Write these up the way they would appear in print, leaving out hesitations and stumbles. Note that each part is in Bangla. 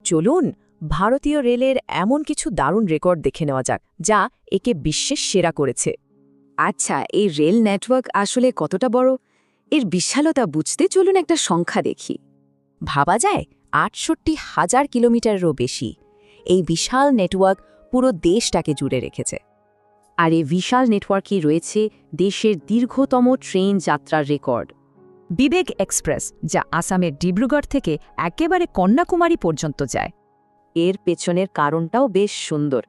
চলুন ভারতীয় রেলের এমন কিছু দারুণ রেকর্ড দেখে নেওয়া যাক যা একে বিশ্বের সেরা করেছে। আচ্ছা, এই রেল নেটওয়ার্ক আসলে কতটা বড়? এর বিশালতা বুঝতে চলুন একটা সংখ্যা দেখি। ভাবা যায় ৬৮,০০০ কিলোমিটারেরও বেশি। এই বিশাল নেটওয়ার্ক পুরো দেশটাকে জুড়ে রেখেছে। আর এই বিশাল নেটওয়ার্কই রয়েছে দেশের দীর্ঘতম ট্রেন যাত্রার রেকর্ড। বিবেক এক্সপ্রেস, যা আসামের ডিব্রুগড় থেকে একেবারে কন্যাকুমারী পর্যন্ত যায়। এর পেছনের কারণটাও বেশ সুন্দর।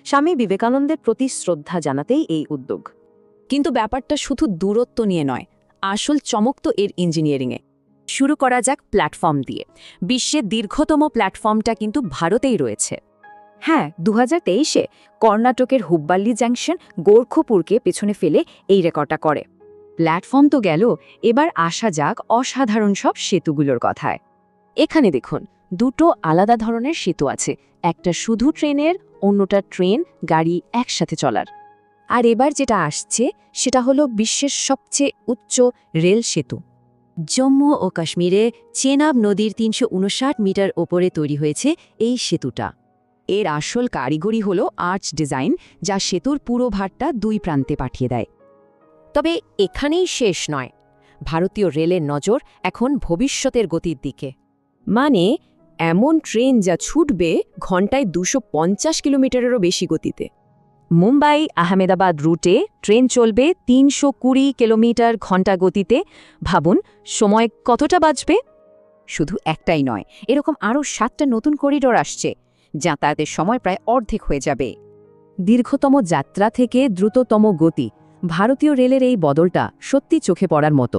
স্বামী বিবেকানন্দের প্রতি শ্রদ্ধা জানাতেই এই উদ্যোগ। কিন্তু ব্যাপারটা শুধু দূরত্ব নিয়ে নয়, আসল চমক তো এর ইঞ্জিনিয়ারিংয়ে। শুরু করা যাক প্ল্যাটফর্ম দিয়ে। বিশ্বের দীর্ঘতম প্ল্যাটফর্মটা কিন্তু ভারতেই রয়েছে। হ্যাঁ, ২০২৩-এ কর্ণাটকের হুব্বাল্লি জাংশন গোরখপুরকে পেছনে ফেলে এই রেকর্ডটা করে। প্ল্যাটফর্ম তো গেল, এবার আসা যাক অসাধারণ সব সেতুগুলোর কথায়। এখানে দেখুন, দুটো আলাদা ধরনের সেতু আছে, একটা শুধু ট্রেনের, অন্যটা ট্রেন গাড়ি একসাথে চলার। আর এবার যেটা আসছে সেটা হলো বিশ্বের সবচেয়ে উচ্চ রেল সেতু। জম্মু ও কাশ্মীরে চেনাব নদীর ৩৫৯ মিটার ওপরে তৈরি হয়েছে এই সেতুটা। এর আসল কারিগরি হলো আর্চ ডিজাইন, যা সেতুর পুরো ভারটা দুই প্রান্তে পাঠিয়ে দেয়। তবে এখানেই শেষ নয়। ভারতীয় রেলের নজর এখন ভবিষ্যতের গতির দিকে। মানে এমন ট্রেন যা ছুটবে ঘন্টায় ২৫০ কিলোমিটারেরও বেশি গতিতে। মুম্বাই আহমেদাবাদ রুটে ট্রেন চলবে ৩২০ কিলোমিটার ঘন্টা গতিতে। ভাবুন সময় কতটা বাঁচবে। শুধু একটাই নয়, এরকম আরও ৭টা নতুন করিডোর আসছে, যাতায়াতের সময় প্রায় অর্ধেক হয়ে যাবে। দীর্ঘতম যাত্রা থেকে দ্রুততম গতি, ভারতীয় রেলের এই বদলটা সত্যি চোখে পড়ার মতো।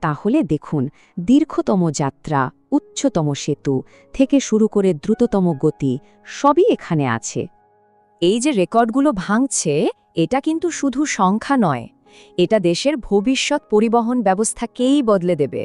তাহলে দেখুন, দীর্ঘতম যাত্রা, উচ্চতম সেতু থেকে শুরু করে দ্রুততম গতি সবই এখানে আছে। এই যে রেকর্ডগুলো ভাঙছে, এটা কিন্তু শুধু সংখ্যা নয়, এটা দেশের ভবিষ্যৎ পরিবহন ব্যবস্থাকেই বদলে দেবে।